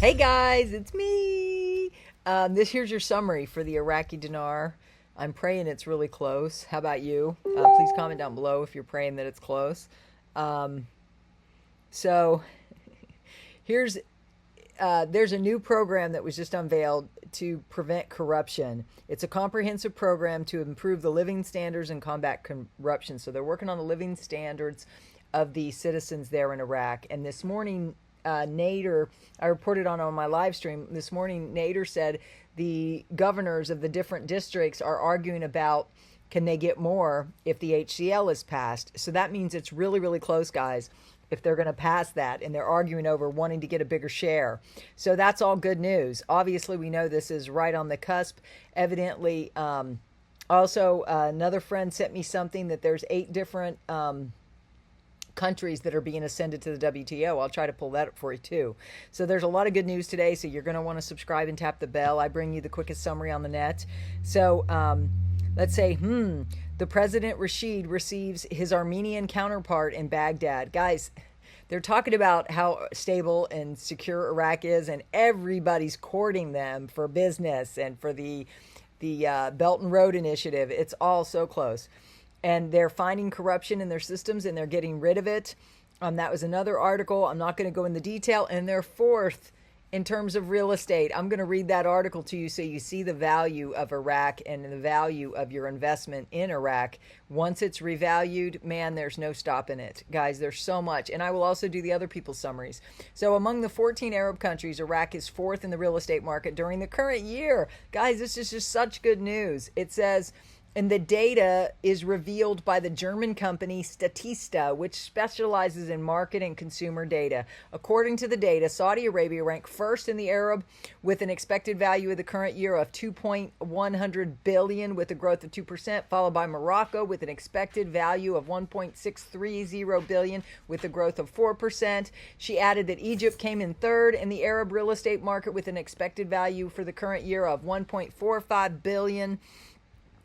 Hey guys, it's me. Here's your summary for the Iraqi dinar. I'm praying it's really close. How about you? Please comment down below if you're praying that it's close. Um, so here's there's a new program that was just unveiled to prevent corruption. It's a comprehensive program to improve the living standards and combat corruption. So they're working on the living standards of the citizens there in Iraq. And this morning, Nader, I reported on my live stream this morning, Nader said the governors of the different districts are arguing about can they get more if the HCL is passed. So that means it's really, really close, guys, if they're going to pass that, and they're arguing over wanting to get a bigger share. So that's all good news. Obviously, we know this is right on the cusp. Evidently, also, another friend sent me something that there's 8 different countries that are being ascended to the WTO. I'll try to pull that up for you too. So there's a lot of good news today, so you're going to want to subscribe and tap the bell. I bring you the quickest summary on the net. So let's say, the President Rashid receives his Armenian counterpart in Baghdad. Guys, they're talking about how stable and secure Iraq is, and everybody's courting them for business and for the Belt and Road Initiative. It's all so close. And they're finding corruption in their systems, and they're getting rid of it. That was another article. I'm not going to go into detail. And they're fourth in terms of real estate. I'm going to read that article to you so you see the value of Iraq and the value of your investment in Iraq. Once it's revalued, man, there's no stopping it. Guys, there's so much. And I will also do the other people's summaries. So among the 14 Arab countries, Iraq is fourth in the real estate market during the current year. Guys, this is just such good news. It says, and the data is revealed by the German company Statista, which specializes in market and consumer data. According to the data, Saudi Arabia ranked first in the Arab with an expected value of the current year of 2.100 billion with a growth of 2%, followed by Morocco with an expected value of 1.630 billion with a growth of 4%. She added that Egypt came in third in the Arab real estate market with an expected value for the current year of 1.45 billion.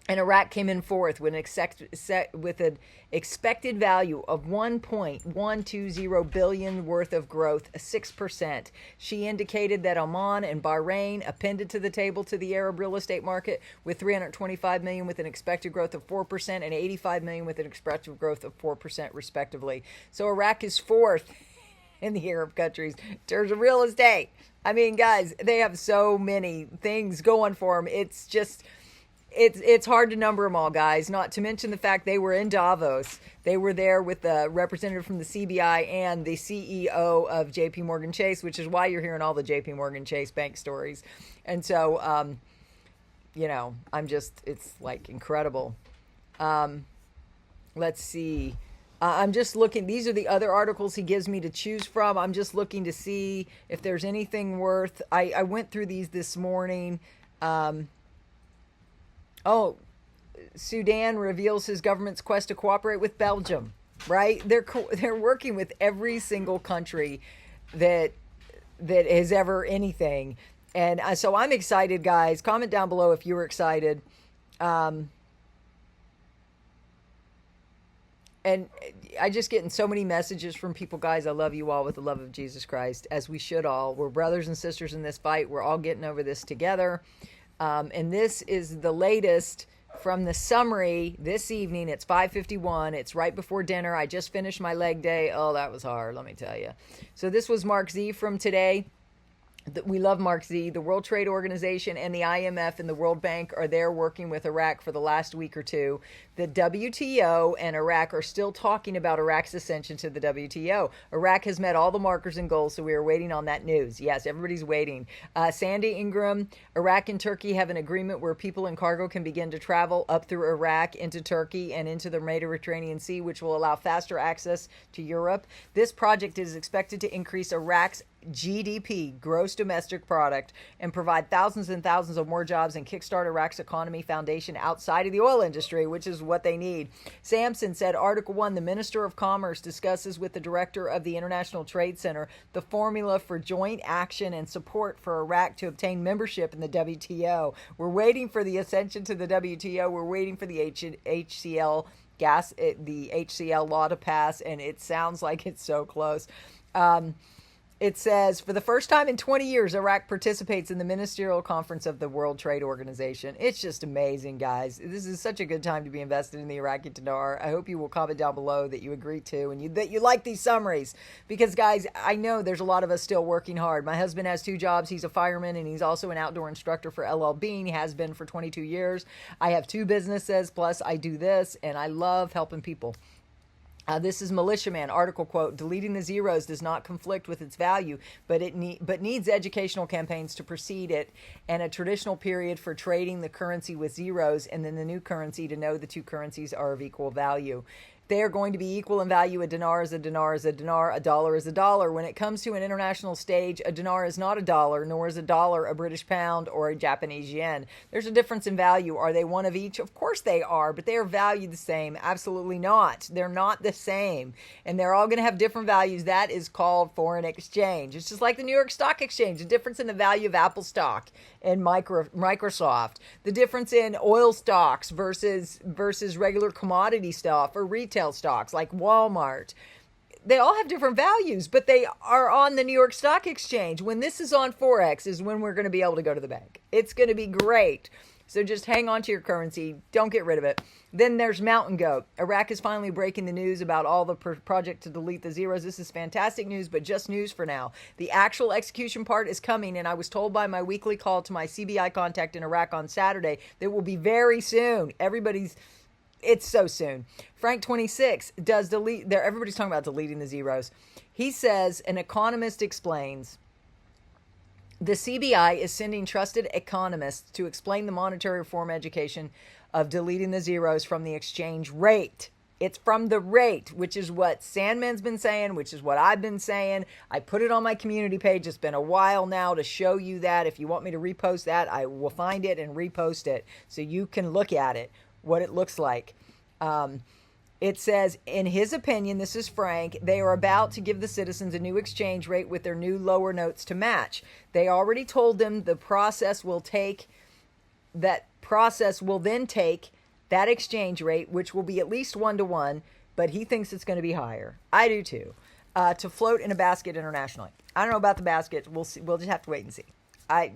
And Iraq came in fourth with an expected value of 1.120 billion worth of growth, 6%. She indicated that Oman and Bahrain appended to the table to the Arab real estate market with 325 million with an expected growth of 4% and 85 million with an expected growth of 4% respectively. So Iraq is fourth in the Arab countries in terms of real estate. I mean, guys, they have so many things going for them. It's just... It's hard to number them all, guys, not to mention the fact they were in Davos. They were there with the representative from the CBI and the CEO of JP Morgan Chase, which is why you're hearing all the JP Morgan Chase bank stories. And so, it's like incredible. Let's see. I'm just looking. These are the other articles he gives me to choose from. I'm just looking to see if there's anything worth. I went through these this morning. Sudan reveals his government's quest to cooperate with Belgium, right? They're working with every single country that has ever anything. And so I'm excited, guys. Comment down below if you were excited. And I just getting so many messages from people, guys. I love you all with the love of Jesus Christ, as we should all. We're brothers and sisters in this fight. We're all getting over this together. And this is the latest from the summary this evening. It's 5:51. It's right before dinner. I just finished my leg day. Oh, that was hard, let me tell you. So this was Mark Z from today. We love Mark Z. The World Trade Organization and the IMF and the World Bank are there working with Iraq for the last week or two. The WTO and Iraq are still talking about Iraq's ascension to the WTO. Iraq has met all the markers and goals, so we are waiting on that news. Yes, everybody's waiting. Sandy Ingram, Iraq and Turkey have an agreement where people and cargo can begin to travel up through Iraq into Turkey and into the Mediterranean Sea, which will allow faster access to Europe. This project is expected to increase Iraq's GDP, gross domestic product, and provide thousands and thousands of more jobs and kickstart Iraq's economy foundation outside of the oil industry, which is what they need. Sampson said, Article 1, the Minister of Commerce discusses with the Director of the International Trade Center the formula for joint action and support for Iraq to obtain membership in the WTO. We're waiting for the ascension to the WTO. We're waiting for the HCL the HCL law to pass, and it sounds like it's so close. It says, for the first time in 20 years, Iraq participates in the Ministerial Conference of the World Trade Organization. It's just amazing, guys. This is such a good time to be invested in the Iraqi dinar. I hope you will comment down below that you agree to and that you like these summaries. Because, guys, I know there's a lot of us still working hard. My husband has 2 jobs. He's a fireman, and he's also an outdoor instructor for LL Bean. He has been for 22 years. I have 2 businesses, plus I do this, and I love helping people. This is Militiaman, article quote, deleting the zeros does not conflict with its value, but needs educational campaigns to precede it and a traditional period for trading the currency with zeros and then the new currency to know the 2 currencies are of equal value. They are going to be equal in value. A dinar is a dinar is a dinar. A dollar is a dollar. When it comes to an international stage, a dinar is not a dollar, nor is a dollar a British pound or a Japanese yen. There's a difference in value. Are they one of each? Of course they are, but they are valued the same. Absolutely not. They're not the same. And they're all going to have different values. That is called foreign exchange. It's just like the New York Stock Exchange. The difference in the value of Apple stock and Microsoft. The difference in oil stocks versus regular commodity stuff or retail stocks like Walmart. They all have different values, but they are on the New York Stock Exchange. When this is on Forex is when we're going to be able to go to the bank. It's going to be great. So just hang on to your currency. Don't get rid of it. Then there's Mountain Goat. Iraq is finally breaking the news about all the project to delete the zeros. This is fantastic news, but just news for now. The actual execution part is coming, and I was told by my weekly call to my CBI contact in Iraq on Saturday that it will be very soon. It's so soon. Frank 26 does delete there. Everybody's talking about deleting the zeros. He says, an economist explains, the CBI is sending trusted economists to explain the monetary reform education of deleting the zeros from the exchange rate. It's from the rate, which is what Sandman's been saying, which is what I've been saying. I put it on my community page. It's been a while now to show you that. If you want me to repost that, I will find it and repost it so you can look at it, what it looks like. It says, in his opinion, this is Frank, they are about to give the citizens a new exchange rate with their new lower notes to match. They already told them the process will then take that exchange rate, which will be at least 1-to-1, but he thinks it's going to be higher. I do too. To float in a basket internationally. I don't know about the basket. We'll see. We'll just have to wait and see. I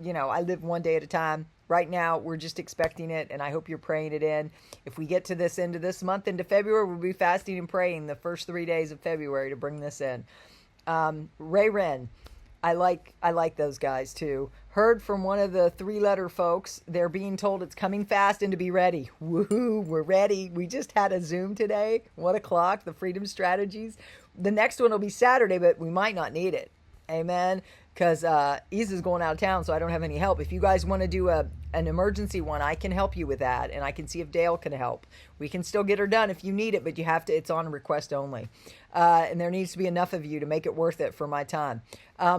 live one day at a time. Right now, we're just expecting it, and I hope you're praying it in. If we get to this end of this month, into February, we'll be fasting and praying the first 3 days of February to bring this in. Ray Wren, I like those guys too. Heard from one of the 3-letter folks, they're being told it's coming fast and to be ready. Woohoo, we're ready. We just had a Zoom today, 1 o'clock, the Freedom Strategies. The next one will be Saturday, but we might not need it. Amen. Because Issa's going out of town, so I don't have any help. If you guys want to do an emergency one, I can help you with that, and I can see if Dale can help. We can still get her done if you need it, but you have to. It's on request only, and there needs to be enough of you to make it worth it for my time.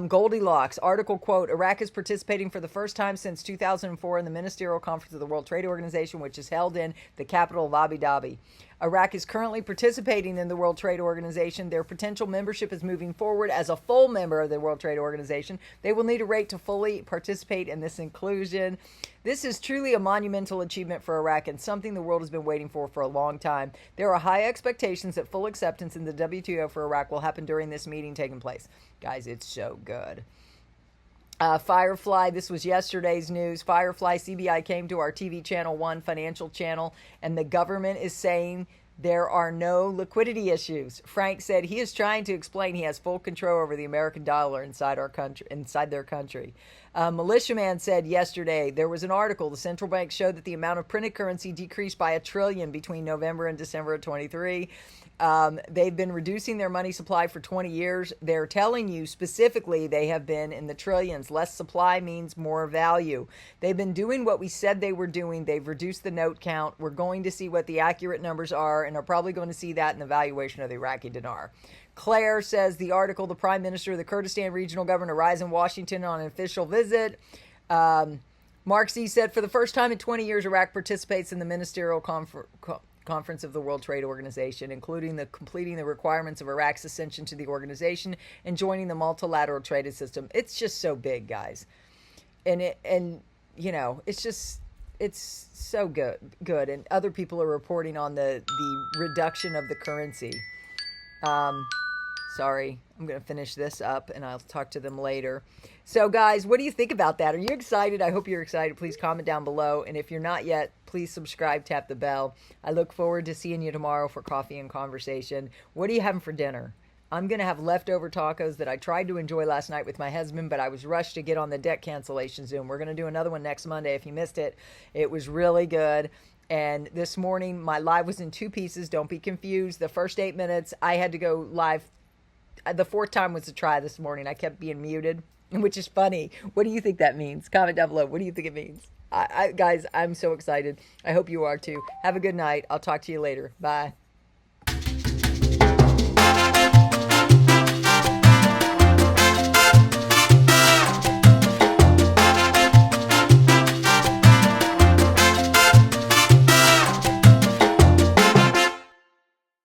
Goldilocks article quote: Iraq is participating for the first time since 2004 in the Ministerial Conference of the World Trade Organization, which is held in the capital of Abu Dhabi. Iraq is currently participating in the World Trade Organization. Their potential membership is moving forward as a full member of the World Trade Organization. They will need a rate to fully participate in this inclusion. This is truly a monumental achievement for Iraq and something the world has been waiting for a long time. There are high expectations that full acceptance in the WTO for Iraq will happen during this meeting taking place. Guys, it's so good. Firefly, this was yesterday's news. Firefly CBI came to our TV channel 1 financial channel, and the government is saying there are no liquidity issues. Frank said he is trying to explain he has full control over the American dollar inside their country. Militiaman said yesterday there was an article. The central bank showed that the amount of printed currency decreased by $1 trillion between November and December of 23. They've been reducing their money supply for 20 years. They're telling you specifically they have been in the trillions. Less supply means more value. They've been doing what we said they were doing. They've reduced the note count. We're going to see what the accurate numbers are, and are probably going to see that in the valuation of the Iraqi dinar. Claire says the article, the Prime Minister of the Kurdistan Regional Government arrives in Washington on an official visit. Mark C. said, for the first time in 20 years, Iraq participates in the Ministerial Conference of the World Trade Organization, including completing the requirements of Iraq's ascension to the organization and joining the multilateral trade system. It's just so big, guys. And it's so good. And other people are reporting on the reduction of the currency. Sorry, I'm going to finish this up and I'll talk to them later. So, guys, what do you think about that? Are you excited? I hope you're excited. Please comment down below. And if you're not yet, please subscribe, tap the bell. I look forward to seeing you tomorrow for coffee and conversation. What are you having for dinner? I'm going to have leftover tacos that I tried to enjoy last night with my husband, but I was rushed to get on the debt cancellation Zoom. We're going to do another one next Monday if you missed it. It was really good. And this morning, my live was in 2 pieces. Don't be confused. The first 8 minutes, I had to go live. The 4th time was a try this morning. I kept being muted, which is funny. What do you think that means? Comment down below. What do you think it means? Guys, I'm so excited. I hope you are too. Have a good night. I'll talk to you later. Bye.